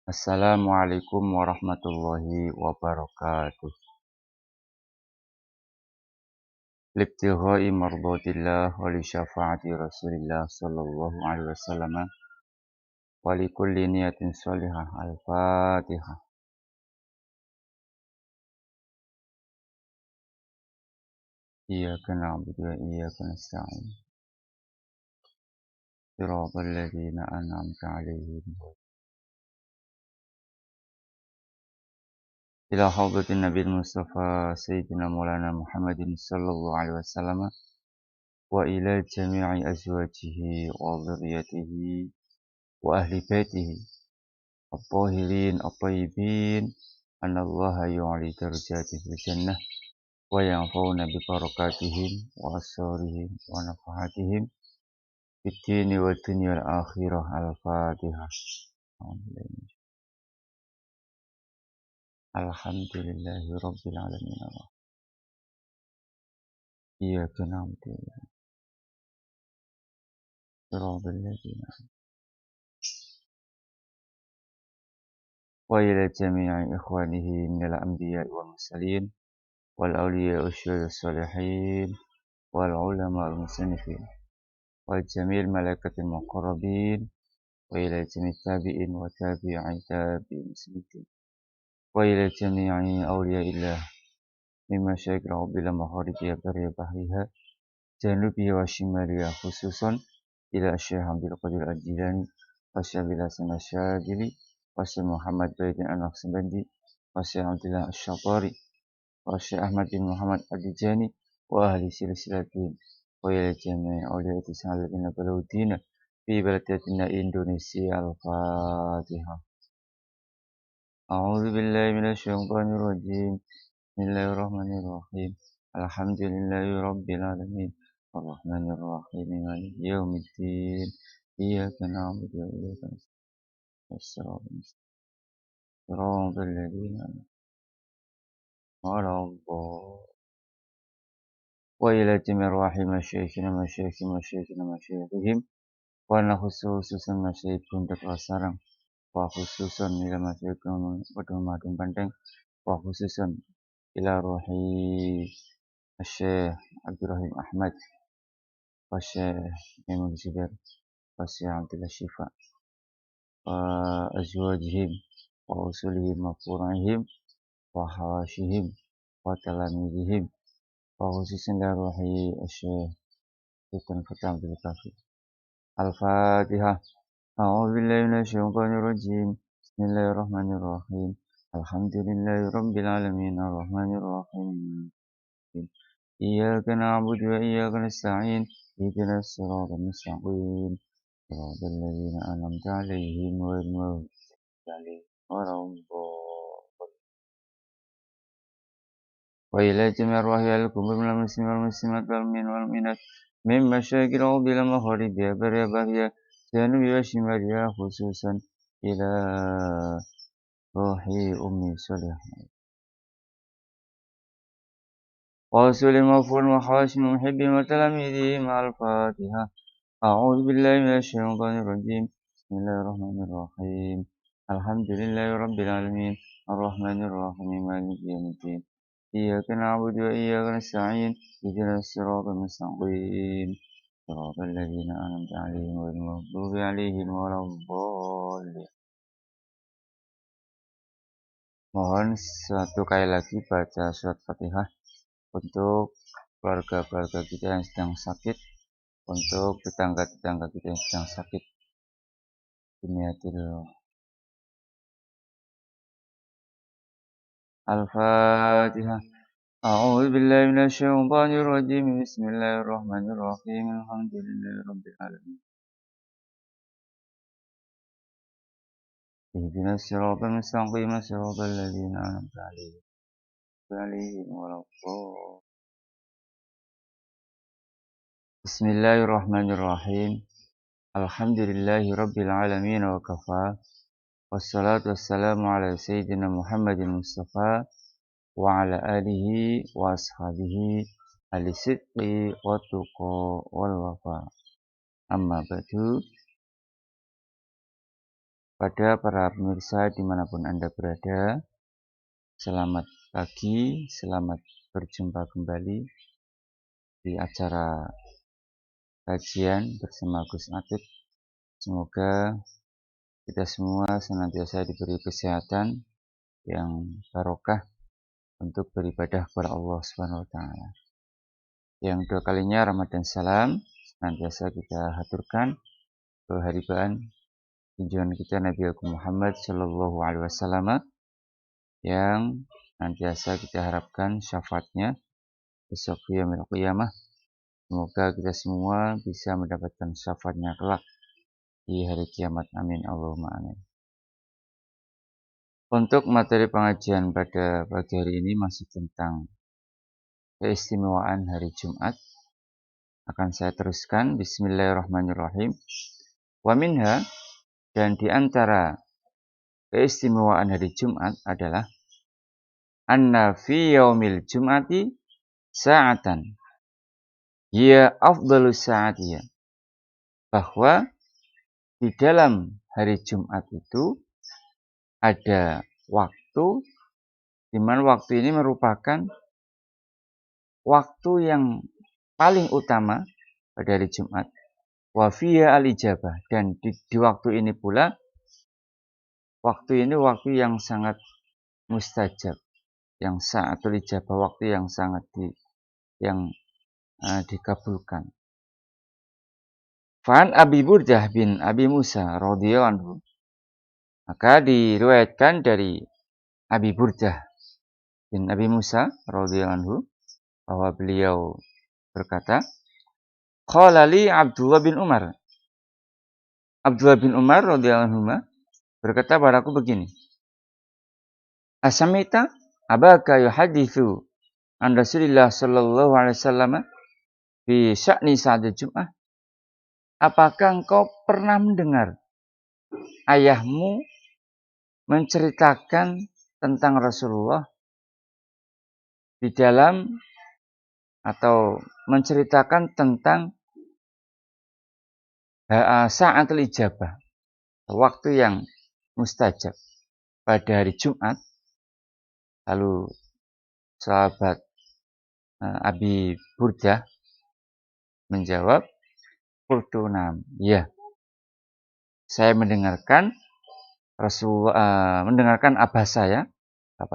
Assalamualaikum warahmatullahi wabarakatuh. Libtighai mardatillah wa li syafaati Rasulillah sallallahu alaihi wasallam wa li kulli niyatin shalihah. Al-Fatihah. Iyyaka na'budu wa iyyaka nasta'in. Shiratal ladzina an'amta 'alaihim. Ila hadratin Nabil Mustafa Sayyidina Maulana Muhammadin sallallahu alaihi wasallam wa ila jami'i azwajihi wa dhurriyyatihi wa ahli baitihi الطاهرين الطيبين أن الله يعلي درجاتهم في الجنة وينفعون ببركاتهم وأسرارهم ونفحاتهم في الدين والدنيا والآخرة. الفاتحة. الحمد لله رب العالمين. إياك نعبد وإياك صراط الذين وإلى جميع إخوانه من الأنبياء والمرسلين والأولياء والشهداء الصالحين والعلماء المصنفين وجميع الملائكة المقربين وإلى جميع التابعين وتابعي تابعين المسلمين وإلى جميع أولياء الله من مشايخ الأرض إلى مغاربها برها بحرها جنوبها وشمالها خصوصا إلى الشيخ عبد القادر الجيلاني والشيخ الحسن الشاذلي والشيخ محمد بن النقشبندي والشيخ عبد الله الشاطري والشيخ أحمد بن محمد التجاني وأهل سلسلتهم وإلى جميع أولياء الإسلام الذين بلغوا الدين في بلدتنا إندونيسيا. الفاتحة. أعوذ بالله من الشيطان الرجيم. بسم الله الرحمن الرحيم. الحمد لله رب العالمين الرحمن الرحيم مالك يوم الدين إياك نعبد وإياك نستعين صراط الذين أنعمت عليهم وإلى جميع أرواح مشايخنا مشايخهم ونخص خصوصا مشايخ Pondok Sarang وخصوصا إلى مشايخ Madung Banteng وخصوصا إلى روحي الشيخ عبد الرحيم أحمد والشيخ إمام الزبير والشيخ عبد الله الشفاء وأزواجهم وأصولهم وفروعهم وحواشهم وتلاميذهم وخصوصا إلى روحي الشيخ سلطان فتح عبد الكافي. الفاتحة. أعوذ بالله من الشيطان الرجيم. بسم الله الرحمن الرحيم. الحمد لله رب العالمين الرحمن الرحيم إياك نعبد وإياك نستعين اهدنا الصراط المستقيم صراط الذين أنعمت عليهم غير المغضوب عليهم ولا الضالين. وإلى جميع أرواح الكفر من المسلمين والمسلمات والمؤمنين والمؤمنات من مشارق الأرض إلى مغاربها برها بحرها جنوبها وشمالها خصوصا إلى روح أمي صالحة ورسول مغفور وحاشم محب وتلاميذه مع الفاتحة. أعوذ بالله من الشيطان الرجيم. بسم الله الرحمن الرحيم. الحمد لله رب العالمين الرحمن الرحيم مالك يوم الدين إياك نعبد وإياك نستعين اهدنا الصراط المستقيم صراط الذين أنعمت عليهم غير المغضوب عليهم ولا الضالين. Mohon satu kali lagi baca surat Fatihah untuk keluarga-keluarga kita yang sedang sakit, untuk tetangga-tetangga kita yang sedang sakit. Al-Fatihah. أعوذ بالله من الشيطان الرجيم. بسم الله الرحمن الرحيم الحمد لله رب العالمين اهدنا الصراط المستقيم صراط الذين أنعمت عليهم ولا الضالين. بسم الله الرحمن الرحيم. الحمد لله رب العالمين وكفى والصلاة والسلام على سيدنا محمد المصطفى وعلى آله وأصحابه الصدق والتقى والوفاء. أما بعد. Pada para pemirsa dimanapun Anda berada, selamat pagi, selamat berjumpa kembali di acara kajian bersama Gus Atib. Semoga kita semua senantiasa diberi kesehatan yang barokah untuk beribadah kepada Allah Subhanahu wa taala. Yang kedua kalinya Ramadan salam senantiasa kita haturkan keharibaan junjungan kita Nabi Muhammad Shallallahu alaihi wasallam yang senantiasa kita harapkan syafaatnya besok yaumil qiyamah. Semoga kita semua bisa mendapatkan syafaatnya kelak di hari kiamat. Amin Allahumma amin. Untuk materi pengajian pada pagi hari ini masih tentang keistimewaan hari Jumat. Akan saya teruskan. Bismillahirrahmanirrahim. Wa minha, dan di antara keistimewaan hari Jumat adalah anna fi yaumil Jum'ati sa'atan ya afdalu sa'atiyah, bahwa di dalam hari Jumat itu ada waktu di mana waktu ini merupakan waktu yang paling utama pada hari Jumat. Wa fiha al-ijabah, dan di waktu ini pula waktu ini waktu yang sangat mustajab, yang sa'atul ijabah, waktu yang sangat dikabulkan. Fa'an Abi Burdah bin Abi Musa radhiyallahu anhu, maka diriwayatkan dari Abi Burdah bin Abi Musa radhiyallahu anhu bahwa beliau berkata, qala li Abdullah bin Umar. Abdullah bin Umar radhiyallahu anhu berkata padaku begini, asamita abaka yuhaditsu an Rasulillah sallallahu alaihi wasallam fi sya'ni sa'atil Jum'ah. Apakah engkau pernah mendengar ayahmu menceritakan tentang Rasulullah di dalam atau menceritakan tentang sa'atul ijabah, waktu yang mustajab pada hari Jumat? Lalu sahabat Abi Burdah menjawab, qultu na'am, ya, saya mendengarkan Rasulullah, mendengarkan bapak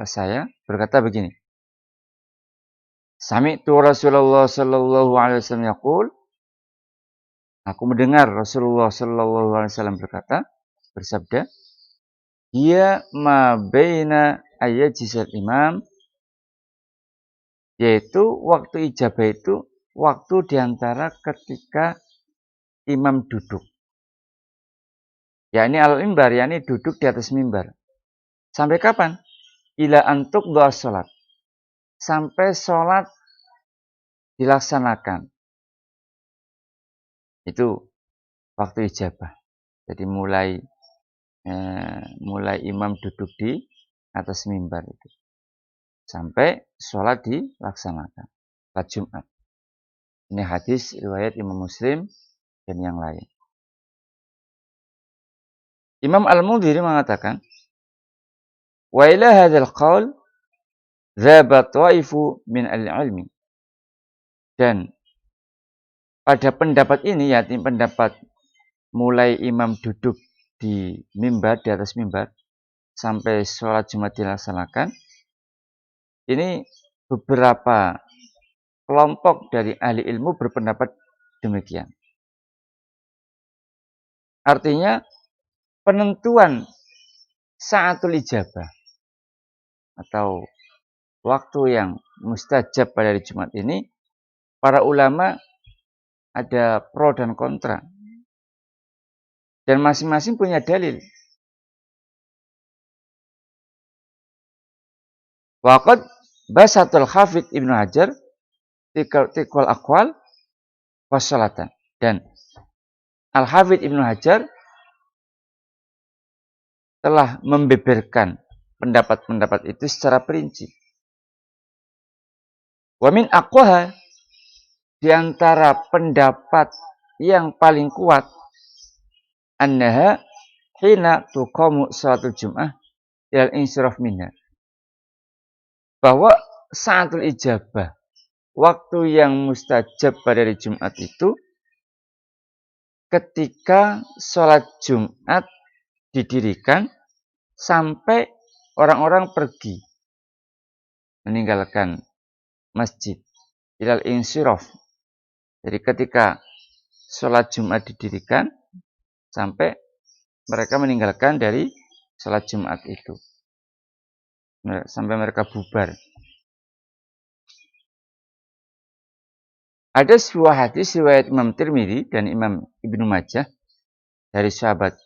saya berkata begini, sami'tu Rasulullah sallallahu alaihi wasallam yaqul, aku mendengar Rasulullah sallallahu alaihi wasallam bersabda, ia ma baina ayyajisal imam, yaitu waktu ijabah itu waktu diantara ketika imam duduk, yakni al-mimbar, yakni duduk di atas mimbar. Sampai kapan? Ila antuk doa sholat, sampai sholat dilaksanakan. Itu waktu ijabah. Jadi mulai imam duduk di atas mimbar itu sampai sholat dilaksanakan, sholat Jumat. Ini hadis riwayat Imam Muslim dan yang lain. Imam Al-Mundhiri mengatakan, wa ila hadzal qaul dzaba thaifu min al-ilmi, dan pada pendapat ini, yakni pendapat mulai imam duduk di mimbar, di atas mimbar sampai sholat Jumat dilaksanakan, ini beberapa kelompok dari ahli ilmu berpendapat demikian. Artinya penentuan sa'atul ijabah atau waktu yang mustajab pada hari Jumat ini, para ulama ada pro dan kontra, dan masing-masing punya dalil. Waqad basatul Hafidz Ibnu Hajar tiqwal aqwal wassalatan, dan Al-Hafidz Ibnu Hajar telah membeberkan pendapat-pendapat itu secara perinci. Wa min aqwaha, di antara pendapat yang paling kuat, annaha hina tuqamu salatul Jum'ah ilal insiraf minha. Bahwa saatul ijabah, waktu yang mustajab pada hari Jumat itu ketika sholat Jumat didirikan sampai orang-orang pergi meninggalkan masjid ilal insiraf. Jadi ketika sholat Jumat didirikan sampai mereka meninggalkan dari sholat Jumat itu, sampai mereka bubar. Ada sebuah hadis riwayat Imam Tirmidzi dan Imam Ibnu Majah dari sahabat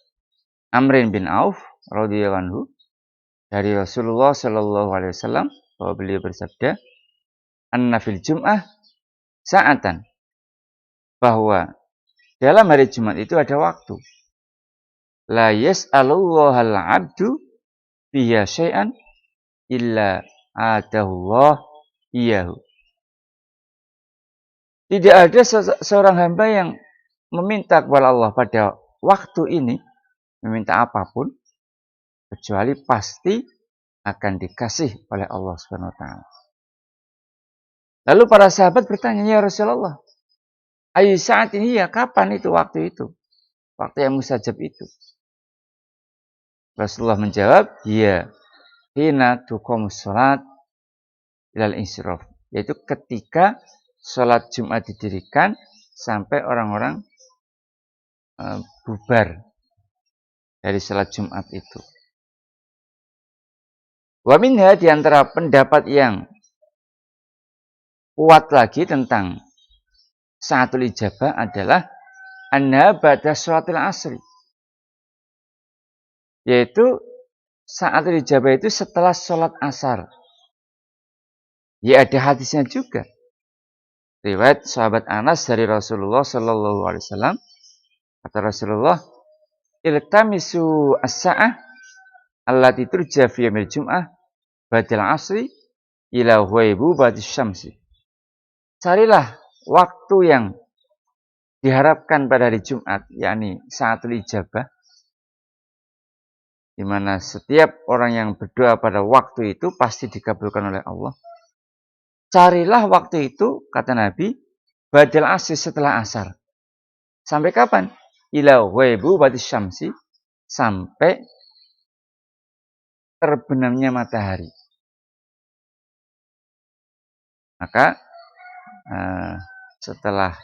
Amr bin Auf radhiyallahu anhu dari Rasulullah Shallallahu alaihi wasallam bahwa beliau bersabda, "Anna fil Jum'ah sa'atan." Bahwa dalam hari Jumat itu ada waktu. La yas'alullahal 'abdu biya syai'an illa atahullah iyahu. Tidak ada seorang hamba yang meminta kepada Allah pada waktu ini, meminta apapun, kecuali pasti akan dikasih oleh Allah Subhanahu wa taala. Lalu para sahabat bertanya, "Ya Rasulullah, ayu saat ini ya, kapan itu waktu itu? Waktu yang mustajab itu?" Rasulullah menjawab, "Ya, hina tuqamus salat ilal insiraf." Yaitu ketika sholat Jumat didirikan sampai orang-orang bubar dari sholat Jumat itu. Wa minha, di antara pendapat yang kuat lagi tentang saatul ijabah adalah anna ba'da sholatil asri. Yaitu saatul ijabah itu setelah sholat asar. Ya, ada hadisnya juga. Riwayat sahabat Anas dari Rasulullah Shallallahu alaihi wasallam, kata Rasulullah, "Iltamisu as-sa'ah allati turja fi yaumil jum'ah ba'dal asri ila ghaibubati syamsi." Carilah waktu yang diharapkan pada hari Jumat, yakni saatul ijabah, di mana setiap orang yang berdoa pada waktu itu pasti dikabulkan oleh Allah. Carilah waktu itu, kata Nabi, ba'dal asri, setelah asar. Sampai kapan? Ila ghaibubati syamsi, sampai terbenamnya matahari. Maka setelah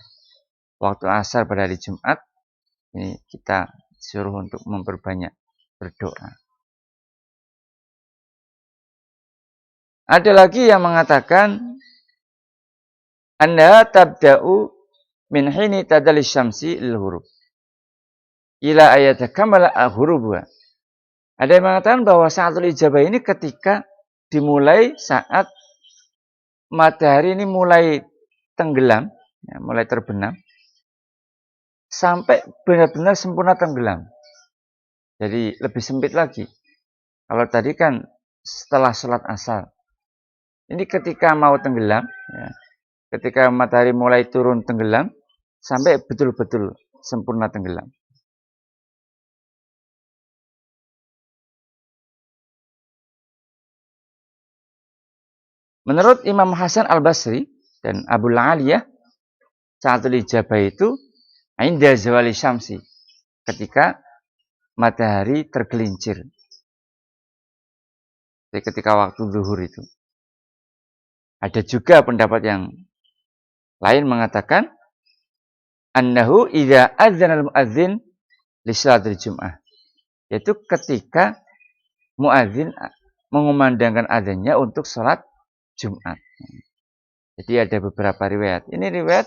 waktu asar pada hari Jumat, ini kita suruh untuk memperbanyak berdoa. Ada lagi yang mengatakan anna tabda'u min hini tadalli syamsi lil hurub ila ayatakamala al-hurubuha. Ada yang mengatakan bahwa saatul ijabah ini ketika dimulai saat matahari ini mulai tenggelam, ya, mulai terbenam, sampai benar-benar sempurna tenggelam. Jadi lebih sempit lagi. Kalau tadi kan setelah sholat asar. Ini ketika mau tenggelam, ya, ketika matahari mulai turun tenggelam, sampai betul-betul sempurna tenggelam. Menurut Imam Hasan Al-Basri dan Abu Aliyah, saatul ijabah itu inda zawali syamsi, ketika matahari tergelincir. Jadi ketika waktu zuhur itu. Ada juga pendapat yang lain mengatakan annahu idza adzana al-muadzin li salatil jum'ah. Yaitu ketika muadzin mengumandangkan adzannya untuk salat Jumat. Jadi ada beberapa riwayat. Ini riwayat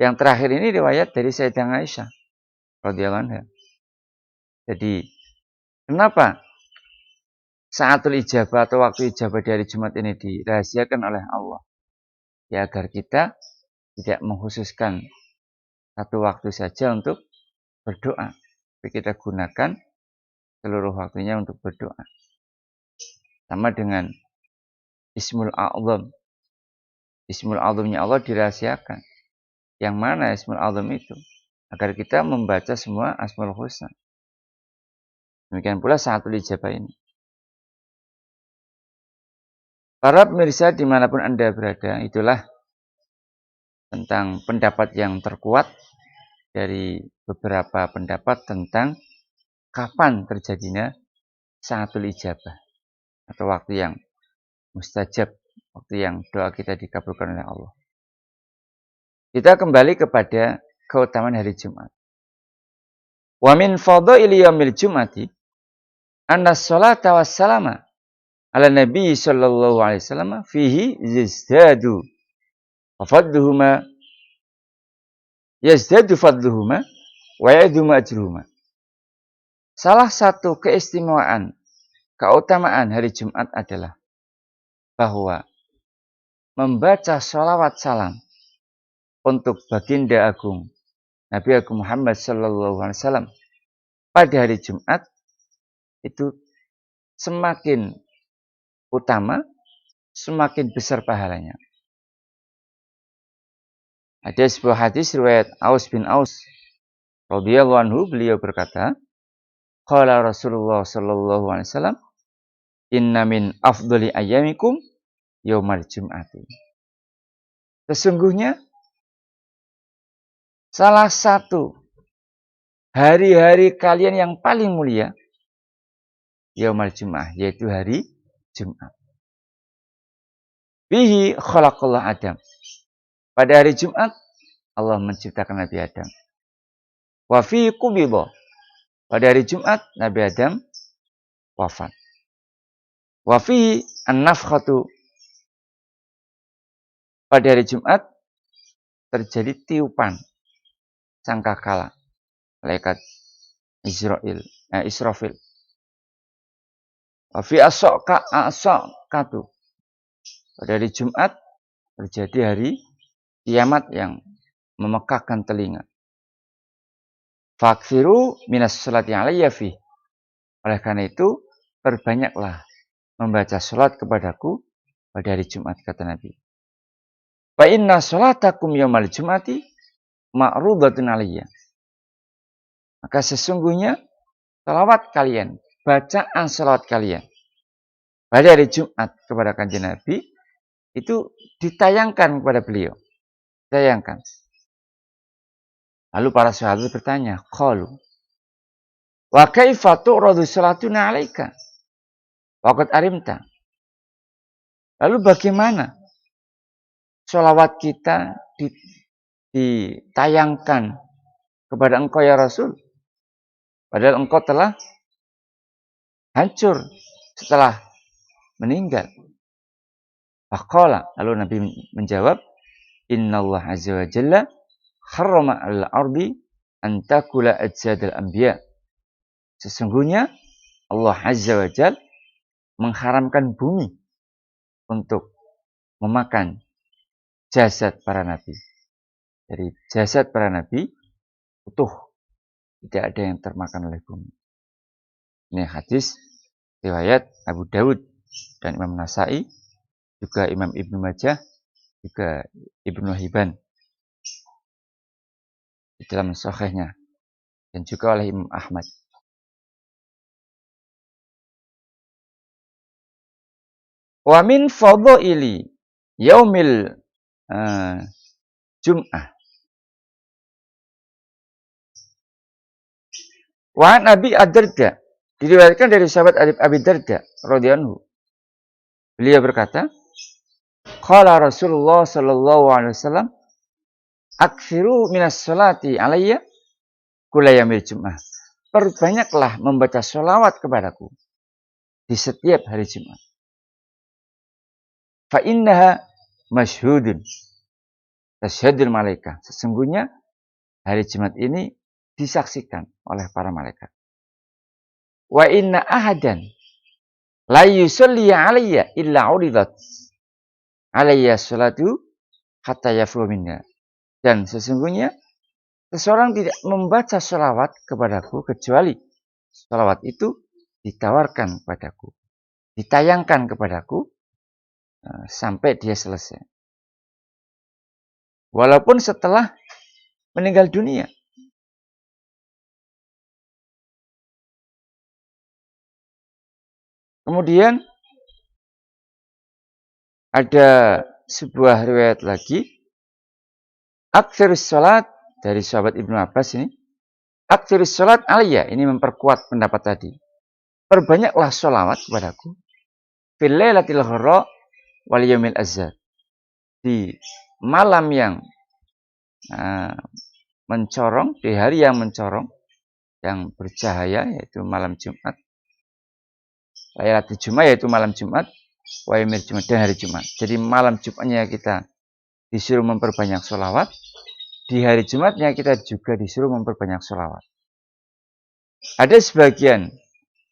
yang terakhir ini riwayat dari Sayyidah Aisyah radhiyallahu anha. Jadi kenapa saatul ijabah atau waktu ijabah dari Jumat ini dirahasiakan oleh Allah? Ya agar kita tidak mengkhususkan satu waktu saja untuk berdoa. Tapi kita gunakan seluruh waktunya untuk berdoa. Sama dengan Ismul A'zam. Ismul A'zamnya Allah dirahasiakan. Yang mana Ismul A'zam itu? Agar kita membaca semua Asmaul Husna. Demikian pula sa'atul ijabah ini. Para pemirsa dimanapun Anda berada, itulah tentang pendapat yang terkuat dari beberapa pendapat tentang kapan terjadinya sa'atul ijabah atau waktu yang mustajab, waktu yang doa kita dikabulkan oleh Allah. Kita kembali kepada keutamaan hari Jumat. Wa min fadhaili yaumil jum'ati anna sholata wassalama ala nabi sallallahu alaihi wasallam fihi yazdadu fadluhuma wa ya'dhumu ajruhuma. Salah satu keistimewaan, keutamaan hari Jumat adalah bahwa membaca sholawat salam untuk baginda agung Nabi Agung Muhammad sallallahu alaihi wasallam pada hari Jumat itu semakin utama, semakin besar pahalanya. Ada sebuah hadis riwayat Aus bin Aus radhiyallahu anhu, beliau berkata, qala Rasulullah sallallahu alaihi wasallam, inna min afdhali ayyamikum yaumal jum'ati. Sesungguhnya salah satu hari-hari kalian yang paling mulia yaumal jum'ah, yaitu hari Jumat. Bihi khalaqallah Adam. Pada hari Jumat Allah menciptakan Nabi Adam. Wa fi qubidha. Pada hari Jumat Nabi Adam wafat. Wa fi an-nafkhatu. Pada hari Jumat terjadi tiupan sangkakala malaikat Israfil. Wa fi as-saqatu. Pada hari Jumat terjadi hari kiamat yang memekakkan telinga. Faksiru minas sholati alayya fi. Oleh karena itu, perbanyaklah membaca sholat kepadaku pada hari Jumat, kata Nabi. Fa inna sholatakum yaumal jum'ati ma'rudatun alayya. Maka sesungguhnya salawat kalian, bacaan salawat kalian pada hari Jumat kepada Kanjeng Nabi itu ditayangkan kepada beliau. Ditayangkan. Lalu para sahabat bertanya, qalu wa kaifa tu'radu salatuna 'alaika wa qad arimta. Lalu bagaimana sholawat kita ditayangkan kepada engkau ya Rasul, padahal engkau telah hancur setelah meninggal. Faqala, lalu Nabi menjawab, innallaha azza wa jalla harrama 'alal ardi an takula ajsadal anbiya. Sesungguhnya Allah azza wa jalla mengharamkan bumi untuk memakan jasad para nabi. Dari jasad para nabi utuh, tidak ada yang termakan oleh bumi. Ini hadis riwayat Abu Dawud dan Imam Nasai, juga Imam Ibnu Majah, juga Ibnu Hibban di dalam sahihnya, dan juga oleh Imam Ahmad. Wa min fadhaili yaumil Jum'ah. Wa Nabi Ad-Darda, diriwayatkan dari sahabat Abi Darda radhiyallahu anhu. Beliau berkata, qala Rasulullah sallallahu alaihi wasallam, aktsiru minas sholati alayya kullayaumil Jum'ah. Perbanyaklah membaca sholawat kepadaku di setiap hari Jumat. Fa innaha masyhudun tasyhadul malaikah. Sesungguhnya hari Jumat ini disaksikan oleh para malaikat. Wa inna ahadan la yusalli alayya illa uridat alayya salatu hatta yafruh minna. Dan sesungguhnya seseorang tidak membaca sholawat kepadaku kecuali sholawat itu ditawarkan kepadaku, ditayangkan kepadaku sampai dia selesai. Walaupun setelah meninggal dunia. Kemudian ada sebuah riwayat lagi, aktsirus salat dari sahabat Ibnu Abbas ini, aktsirus salat alayya, ini memperkuat pendapat tadi. Perbanyaklah sholawat kepadaku fil lailatil gharra wal yaumil azhar, di malam yang mencorong, di hari yang mencorong, yang bercahaya, yaitu malam Jumat. Lailatul Jumat yaitu malam Jumat, wa yaumil Jumat, dan hari Jumat. Jadi malam Jumatnya kita disuruh memperbanyak sholawat, di hari Jumatnya kita juga disuruh memperbanyak sholawat. Ada sebagian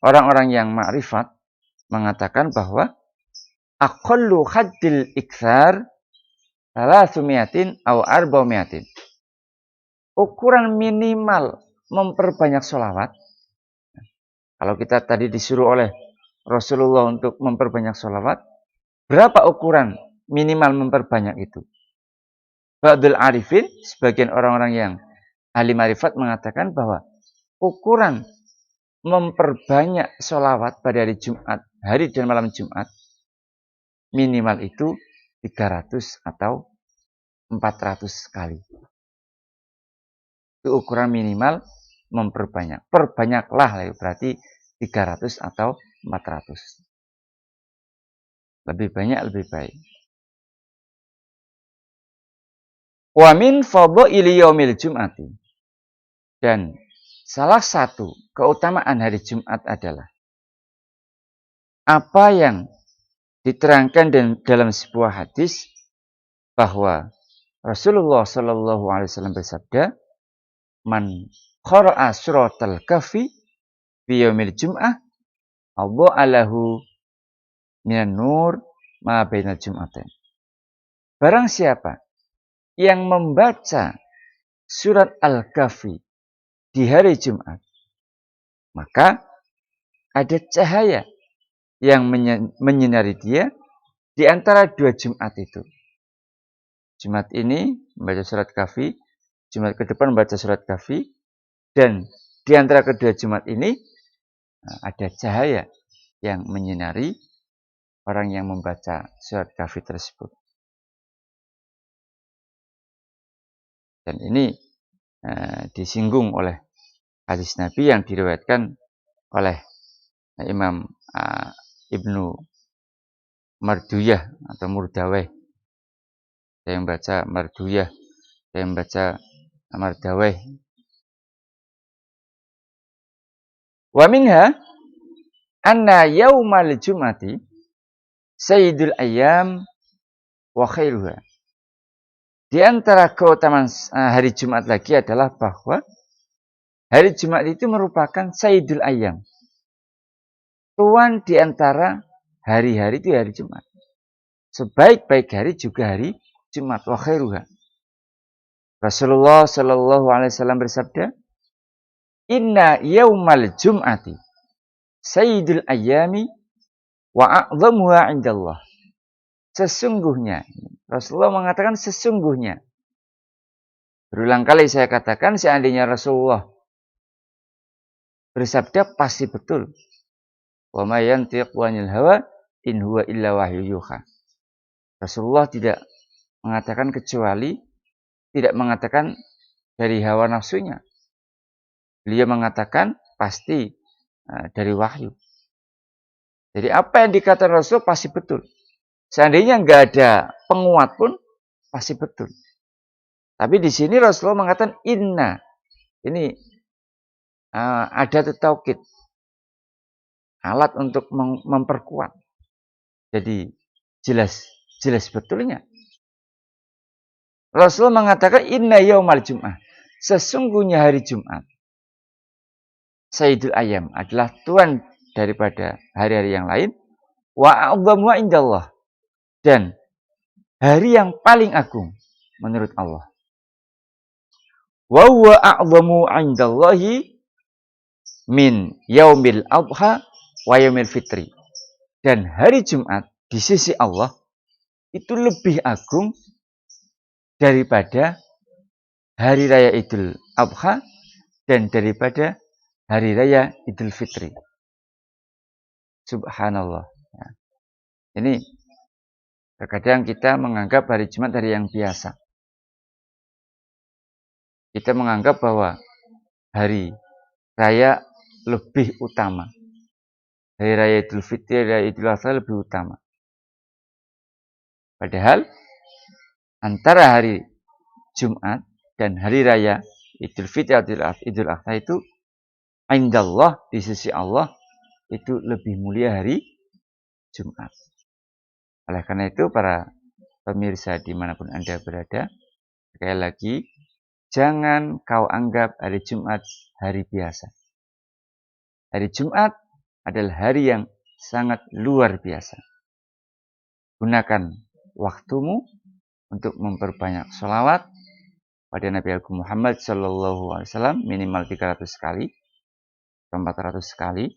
orang-orang yang ma'rifat mengatakan bahwa aqallu haddil ikthar salatsumiatin aw arba'umiatin. Ukuran minimal memperbanyak sholawat, kalau kita tadi disuruh oleh Rasulullah untuk memperbanyak sholawat, berapa ukuran minimal memperbanyak itu? Ba'dul arifin, sebagian orang-orang yang ahli marifat mengatakan bahwa ukuran memperbanyak sholawat pada hari Jumat, hari dan malam Jumat, minimal itu 300 atau 400 kali. Itu ukuran minimal memperbanyak. Perbanyaklah, berarti 300 atau 400. Lebih banyak, lebih baik. Wa min fadhaili yaumil jum'ati. Dan salah satu keutamaan hari Jumat adalah apa yang diterangkan dalam sebuah hadis bahwa Rasulullah Shallallahu Alaihi Wasallam bersabda, "Man qara'a suratal kahfi fi yaumil jum'ah, adha'a lahu minan nur ma bainal jum'atain." Barang siapa yang membaca surat Al-Kahfi di hari Jumat, maka ada cahaya yang menyinari dia di antara dua Jumat itu. Jumat ini membaca surat Kahfi, Jumat ke depan membaca surat Kahfi, dan di antara kedua Jumat ini ada cahaya yang menyinari orang yang membaca surat Kahfi tersebut. Dan ini disinggung oleh hadis Nabi yang diriwayatkan oleh Imam Ibnu Marduyah atau Murdaweh. Saya yang baca Marduyah, saya yang baca Mardaweh. Wa minha anna yaumal jum'ati sayyidul ayyam wa khairuha. Di antara keutamaan hari Jumat lagi adalah bahwa hari Jumat itu merupakan sayyidul ayyam. Tuan di antara hari-hari itu hari Jumat. Sebaik-baik hari juga hari Jumat, wa khairuha. Rasulullah Shallallahu Alaihi Wasallam bersabda, "Inna yaumal jum'ati sayyidul ayyami wa a'zamuha indallah." Sesungguhnya, Rasulullah mengatakan sesungguhnya. Berulang kali saya katakan, seandainya Rasulullah bersabda pasti betul. Wa ma yantiqu 'anil hawa in huwa illa wahyu yuha. Rasulullah tidak mengatakan kecuali, tidak mengatakan dari hawa nafsunya. Beliau mengatakan pasti dari wahyu. Jadi apa yang dikatakan Rasul pasti betul. Seandainya nggak ada penguat pun pasti betul. Tapi di sini Rasulullah mengatakan inna. Ini ada taukid, alat untuk memperkuat. Jadi jelas betulnya. Rasulullah mengatakan inna yaumal jum'ah. Sesungguhnya hari Jumat, sayyidul ayyam, adalah tuan daripada hari-hari yang lain. Wa a'dhamuha indallah. Dan hari yang paling agung menurut Allah. Wa huwa a'dhamu 'indallahi min yaumil adha wa yaumil fitri. Dan hari Jumat di sisi Allah itu lebih agung daripada hari raya Idul Adha dan daripada hari raya Idul Fitri. Subhanallah. Ya. Ini terkadang kita menganggap hari Jumat hari yang biasa. Kita menganggap bahwa hari raya lebih utama. Hari raya Idul Fitri, hari raya Idul Adha lebih utama. Padahal antara hari Jumat dan hari raya Idul Fitri atau Idul Adha itu indallah, di sisi Allah itu lebih mulia hari Jumat. Oleh karena itu para pemirsa dimanapun Anda berada, sekali lagi jangan kau anggap hari Jumat hari biasa. Hari Jumat adalah hari yang sangat luar biasa. Gunakan waktumu untuk memperbanyak sholawat pada Nabi Agung Muhammad SAW minimal 300 kali, 400 kali,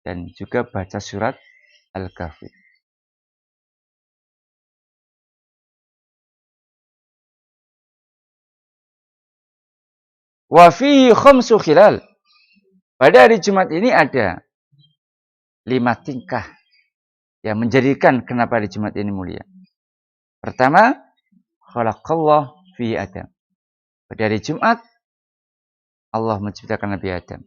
dan juga baca surat Al-Kahfi. Wa fihi khamsu khilal. Pada hari Jumat ini ada 5 tingkah yang menjadikan kenapa hari Jumat ini mulia. Pertama, khalaqallah fi Adam. Pada hari Jumat Allah menciptakan Nabi Adam.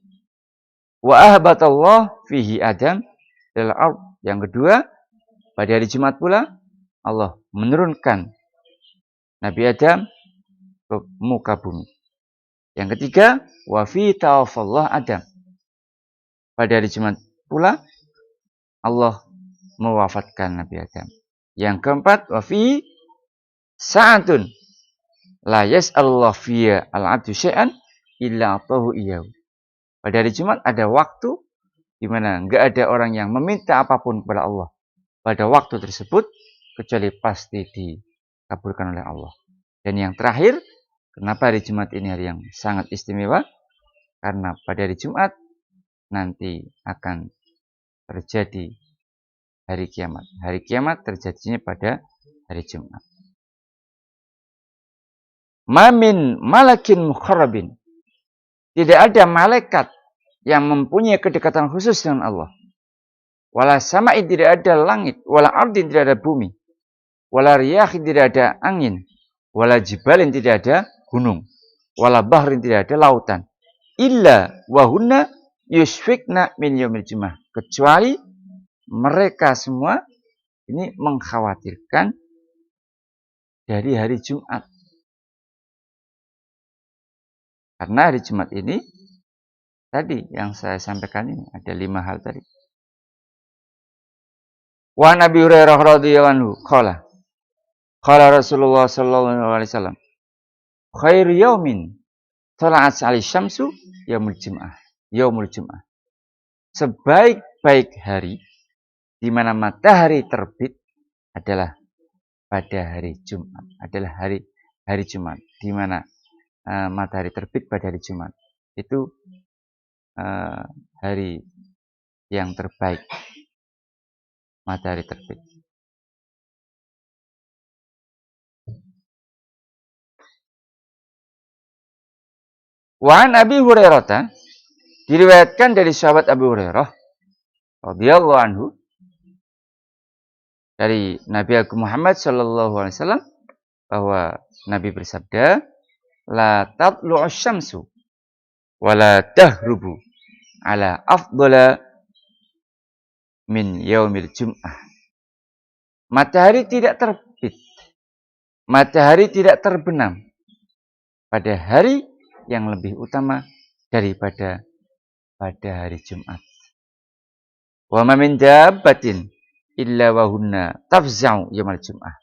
Wa ahbatallah fihi Adam lil ard. Yang kedua, pada hari Jumat pula Allah menurunkan Nabi Adam ke muka bumi. Yang ketiga, wa fi tawaffallah Adam. Pada hari Jumat pula Allah mewafatkan Nabi Adam. Yang keempat, wa fi sa'atun la yas'alullah fiya al-'abdu syai'an illa atahu iyyahu. Pada hari Jumat ada waktu di mana enggak ada orang yang meminta apapun kepada Allah pada waktu tersebut kecuali pasti dikabulkan oleh Allah. Dan yang terakhir, kenapa hari Jumat ini hari yang sangat istimewa? Karena pada hari Jumat nanti akan terjadi hari kiamat. Hari kiamat terjadinya pada hari Jumat. Mamin malakin mukharrabin. Tidak ada malaikat yang mempunyai kedekatan khusus dengan Allah. Wala sama'in, tidak ada langit. Wala ardin, tidak ada bumi. Wala riyahin, tidak ada angin. Wala jibalin, tidak ada gunung. Wala bahrin, tidak ada lautan. Illa wahunna yusfikna min yaumil jum'ah. Kecuali mereka semua ini mengkhawatirkan dari hari Jumat. Karena hari Jumat ini tadi yang saya sampaikan ini ada 5 hal tadi. Wa Nabi Hurairah radhiyallahu anhu qala Rasulullah sallallahu alaihi wasallam khairu yaumin tala'at 'alaihi syamsu yaumul jum'ah. Sebaik-baik hari di mana matahari terbit adalah pada hari Jumat. Adalah hari Jumat di mana matahari terbit pada hari Jumat. Itu hari yang terbaik. Matahari terbit. Wa an Abi Hurairah, diriwayatkan dari sahabat Abu Hurairah radhiyallahu anhu dari Nabi Agung Muhammad sallallahu alaihi wasallam bahwa Nabi bersabda, la tatlu'u syamsu wa la tahrubu ala afdala min yaumil jum'ah. Matahari tidak terbit, matahari tidak terbenam pada hari yang lebih utama daripada pada hari Jumat. Wa ma min dabbatin illa wa hunna tafza'u yaumal jum'ah.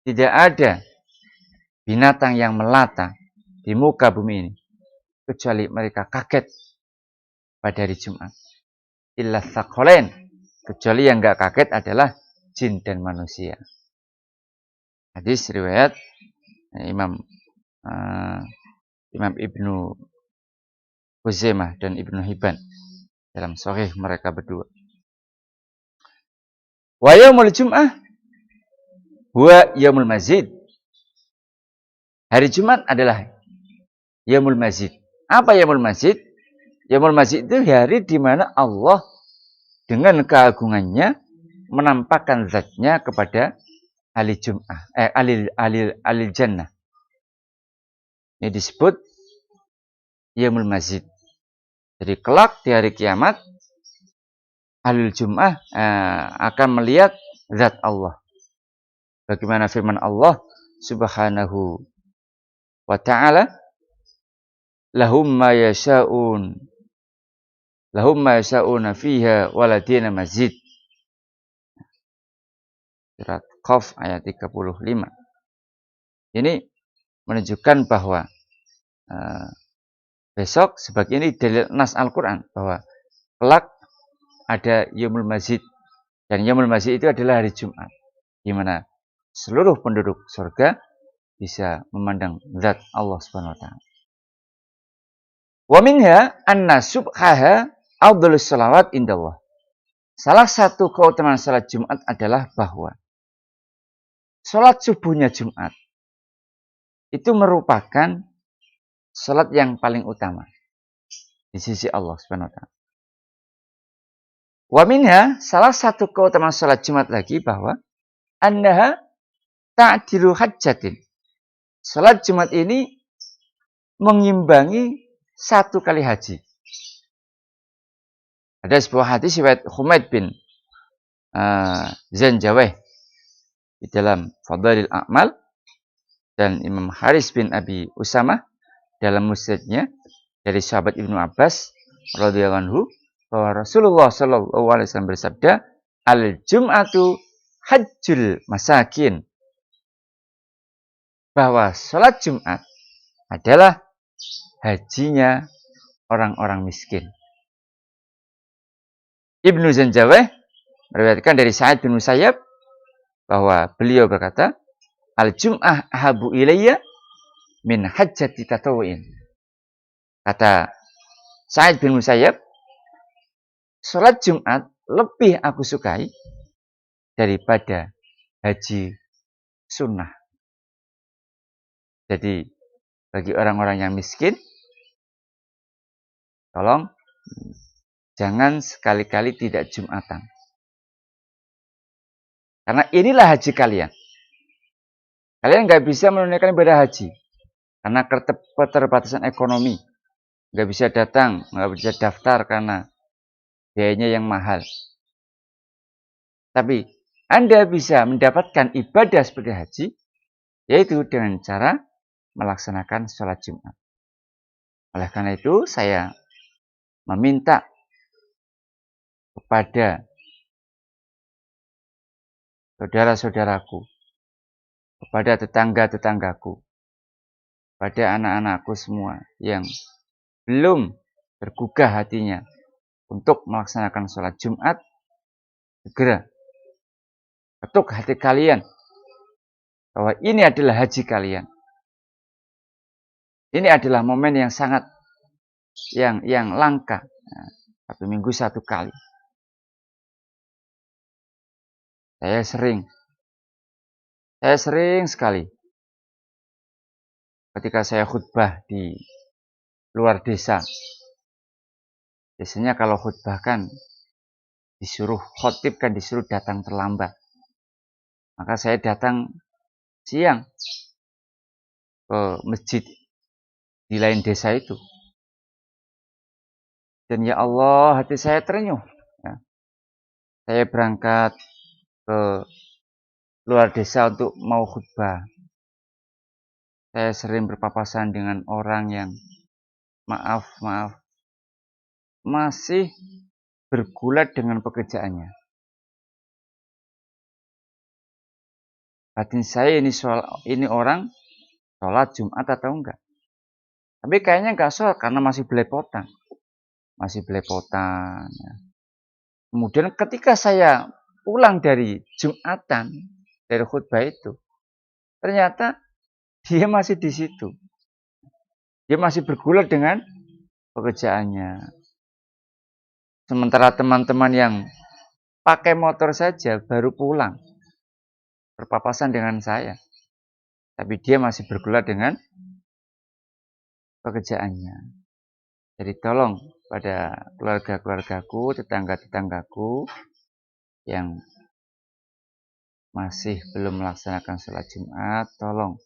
Tidak ada binatang yang melata di muka bumi ini kecuali mereka kaget pada hari Jumat. Illa tsaqalain, kecuali yang enggak kaget adalah jin dan manusia. Hadis riwayat Imam Ibnu Huzaimah dan Ibnu Hibban dalam sahih mereka berdua. Wa yaumul jum'ah huwa yaumul mazid. Hari Jumat adalah yaumul mazid. Apa yaumul mazid? Yaumul mazid itu hari di mana Allah dengan keagungannya menampakkan zatnya kepada ahli Jum'ah, ahli jannah. Ini disebut Yaumul Mazid. Jadi kelak di hari kiamat ahli Jum'ah akan melihat zat Allah. Bagaimana firman Allah Subhanahu wa ta'ala, lahum ma yasha'una fiha waladina mazid. Surat Qaf ayat 35. Ini menunjukkan bahwa besok sebagai ini dalil nas Al-Quran bahwa kelak ada Yaumul Mazid, dan Yaumul Mazid itu adalah hari Jumat, di mana seluruh penduduk surga bisa memandang zat Allah Subhanahu wa taala. Wa minha anna subhaha afdhalus shalawat indallah. Salah satu keutamaan salat Jumat adalah bahwa salat subuhnya Jumat itu merupakan salat yang paling utama di sisi Allah Subhanahu wa taala. Wa minha, salah satu keutamaan salat Jumat lagi bahwa annaha ta'dilu hajjatin. Salat Jumat ini mengimbangi satu kali haji. Ada sebuah hadis riwayat Humaid bin Zanjawih di dalam Fadailil A'mal, dan Imam Haris bin Abi Usamah dalam musnadnya dari sahabat Ibnu Abbas radhiyallahu anhu bahwa Rasulullah sallallahu alaihi wasallam bersabda, al-jum'atu hajjul masakin. Bahwa salat Jumat adalah hajinya orang-orang miskin. Ibnu Zanjawih meriwayatkan dari Sa'id bin Musayyab bahwa beliau berkata, al-jum'ah ahabu ilayya min hajjati tatawu'in. Kata Sa'id bin Musayyab, salat Jumat lebih aku sukai daripada haji sunnah. Jadi bagi orang-orang yang miskin, tolong jangan sekali-kali tidak Jumatan. Karena inilah haji kalian. Kalian nggak bisa menunaikan ibadah haji karena keterbatasan ekonomi. Nggak bisa datang, nggak bisa daftar karena biayanya yang mahal. Tapi Anda bisa mendapatkan ibadah seperti haji, yaitu dengan cara melaksanakan sholat Jumat. Oleh karena itu, saya meminta kepada saudara-saudaraku, kepada tetangga-tetanggaku, pada anak-anakku semua yang belum tergugah hatinya untuk melaksanakan sholat Jumat, segera ketuk hati kalian bahwa ini adalah haji kalian. Ini adalah momen yang sangat yang langka. Satu minggu satu kali. Saya sering sekali ketika saya khutbah di luar desa. Biasanya kalau khutbah kan disuruh khotib, kan disuruh datang terlambat. Maka saya datang siang ke masjid di lain desa itu. Dan ya Allah, hati saya terenyuh. Ya. Saya berangkat ke luar desa untuk mau khutbah. Saya sering berpapasan dengan orang yang maaf, masih bergulat dengan pekerjaannya. Batin saya ini orang sholat Jumat atau enggak. Tapi kayaknya enggak sholat karena masih belepotan. Ya. Kemudian ketika saya pulang dari Jumatan, dari khutbah itu, ternyata dia masih di situ. Dia masih bergulat dengan pekerjaannya. Sementara teman-teman yang pakai motor saja baru pulang, berpapasan dengan saya. Tapi dia masih bergulat dengan pekerjaannya. Jadi tolong pada keluarga-keluargaku, tetangga-tetanggaku yang masih belum melaksanakan sholat Jumat, tolong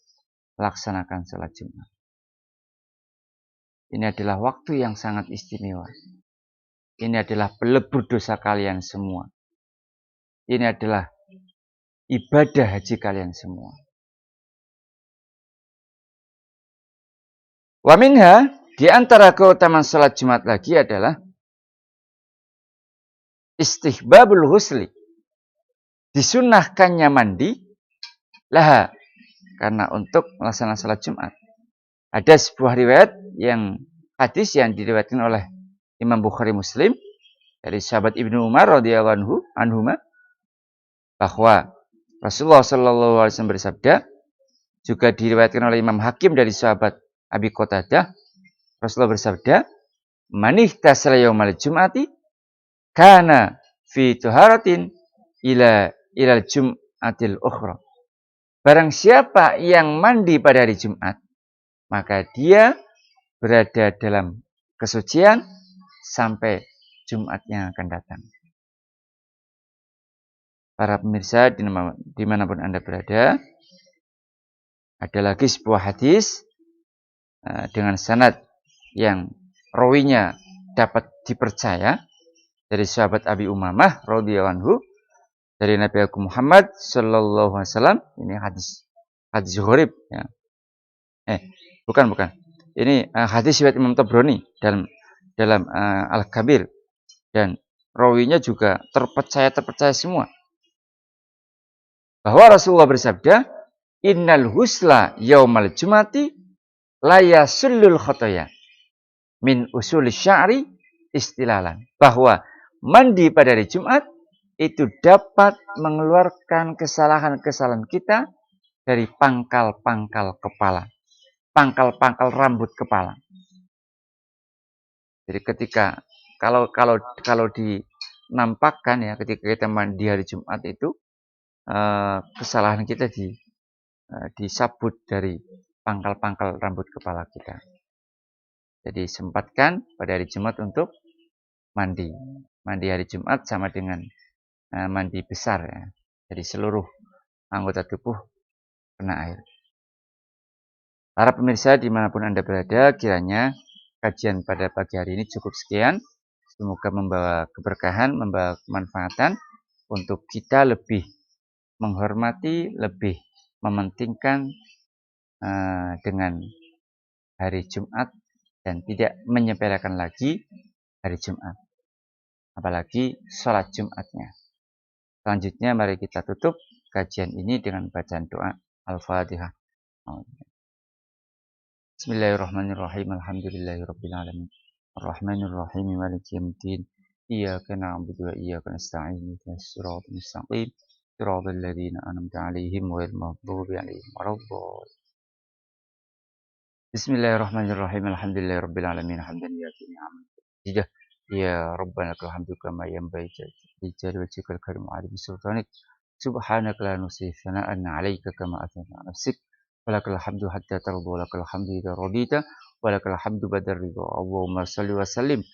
laksanakan sholat Jumat. Ini adalah waktu yang sangat istimewa. Ini adalah pelebur dosa kalian semua. Ini adalah ibadah haji kalian semua. Wa minha, di antara keutamaan sholat Jumat lagi adalah istihbabul husli. Disunnahkannya mandi laha, karena untuk melaksanakan sholat Jumat. Ada sebuah riwayat hadis yang diriwayatkan oleh Imam Bukhari Muslim dari sahabat Ibnu Umar radhiyallahu anhuma, bahwa Rasulullah sallallahu alaihi wasallam bersabda, juga diriwayatkan oleh Imam Hakim dari sahabat Abi Qatadah, Rasulullah bersabda, "Man ihtasala yaumal jum'ati kana fi tuharatin ilal jum'atil ukhra." Barang siapa yang mandi pada hari Jumat, maka dia berada dalam kesucian sampai Jumatnya akan datang. Para pemirsa dimanapun Anda berada, ada lagi sebuah hadis dengan sanad yang rawinya dapat dipercaya dari sahabat Abi Umamah radhiyallahu anhu, dari Nabi Muhammad sallallahu alaihi wasallam. Ini hadis gharib ya. Bukan. Ini hadis riwayat Imam Tabrani dalam Al-Kabir, dan rawinya juga terpercaya semua. Bahwa Rasulullah bersabda, "Innal husla yaumal jumati la yasullul khotoya min usul sya'ri istilalan." Bahwa mandi pada hari Jumat itu dapat mengeluarkan kesalahan-kesalahan kita dari pangkal-pangkal kepala, pangkal-pangkal rambut kepala. Jadi ketika kalau dinampakkan ya, ketika kita mandi hari Jumat itu kesalahan kita disabut dari pangkal-pangkal rambut kepala kita. Jadi sempatkan pada hari Jumat untuk mandi. Mandi hari Jumat sama dengan mandi besar ya. Jadi seluruh anggota tubuh kena air. Para pemirsa dimanapun Anda berada, kiranya kajian pada pagi hari ini cukup sekian. Semoga membawa keberkahan, membawa kemanfaatan untuk kita lebih menghormati, lebih mementingkan dengan hari Jumat dan tidak menyepelekan lagi hari Jumat, apalagi sholat Jumatnya. Selanjutnya mari kita tutup kajian ini dengan bacaan doa Al-Fatihah. Bismillahirrahmanirrahim. Alhamdulillahirabbil alamin. Arrahmanirrahim. Maliki yaumiddin. Iyyaka na'budu wa iyyaka nasta'in. Ihdinas siratal mustaqim. Siratal ladzina an'amta 'alaihim ghairil maghdubi 'alaihim waladdallin. Bismillahirrahmanirrahim. Alhamdulillahirabbil alamin. Hamdan yafi ni'amatik. Ya Rabbana lakal hamdu kama yanbaghi li jalali wajhikal karim wa 'azimi sultanik. Subhanaka la nuhsi thana'an 'alaika kama athnayta 'ala nafsik. Walakal hamdu hatta tarda, walakal hamdu idza radita, walakal hamdu ba'da ridha. Allahumma shalli wa sallim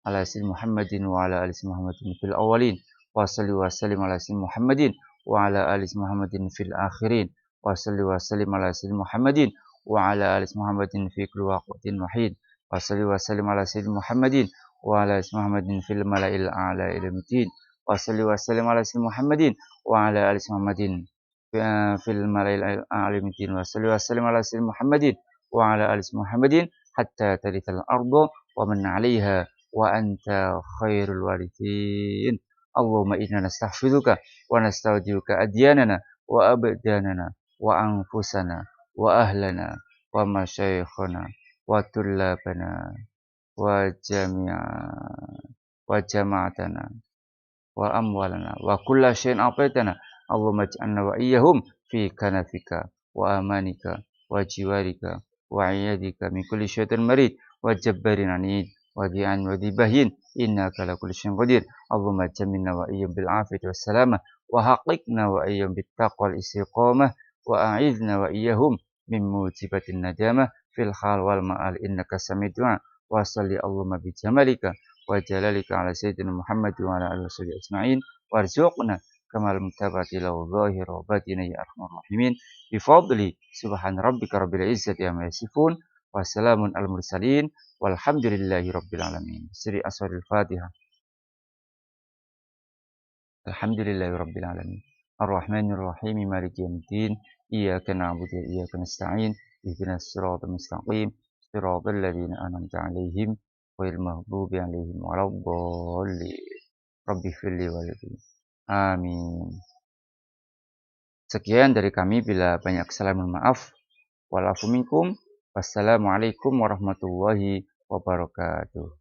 ala sayyidina Muhammadin wa ala ali Muhammadin fil awwalin, wa shalli wa sallim ala sayyidina Muhammadin wa ala ali Muhammadin fil akhirin, wa shalli wa sallim ala sayyidina Muhammadin wa ala ali Muhammadin fi kulli waqtin wa hin, wa shalli wa sallim ala sayyidina Muhammadin wa ala ali Muhammadin fil mala'il a'la ila mitin, wa shalli wa sallim ala sayyidina Muhammadin wa ala ali Muhammadin fil mala'il a'lamitin, wa sallallahu alaihi wasallam ala sayyidina Muhammadin wa ala ali Muhammadin hatta tarithal arda wa man 'alaiha wa anta khairul warithin. Allahumma inna nastaghfiruka wa nasta'udiuka adyanana wa abdanana wa anfusana wa ahlana wa masyayikhana wa tullabana wa jama'atana wa amwalana wa kulla syai'in a'taitana. Allahumma ij'alna wa iyyahum fi kanafika wa amanika wa jiwarika wa iyadika min kulli syaitan marid wa jabbarin anid wa di'an wa dibahin innaka ala kulli syai'in qadir. Allahumma jammilna wa iyyahum bil afiyati was salamah wa haqiqna wa iyyahum bit taqwa wal istiqamah wa a'idna wa iyyahum min mujibatin nadamah fil hal wal ma'al innaka sami'ud du'a wa salli Allahumma bi jamalika wa jalalika ala sayyidina Muhammad wa ala alihi washabihi ajma'in warzuqna kamal mutabati lahu zahir wa batina ya arhamar rahimin bi fadli subhan rabbika rabbil izzati amma yasifun wa salamun al mursalin walhamdulillahi rabbil alamin. Sri aswaril Fatihah. Alhamdulillahi rabbil alamin. Ar-Rahmanir Rahim Maliki yaumiddin. Iyyaka na'budu wa iyyaka nasta'in. Ihdinas siratal mustaqim. Siratal ladzina an'amta 'alaihim ghairil maghdubi 'alaihim waladdallin. Rabbighfirli walidayya. Amin. Sekian dari kami, bila banyak kesalahan mohon maaf. Walafu minkum. Wassalamualaikum warahmatullahi wabarakatuh.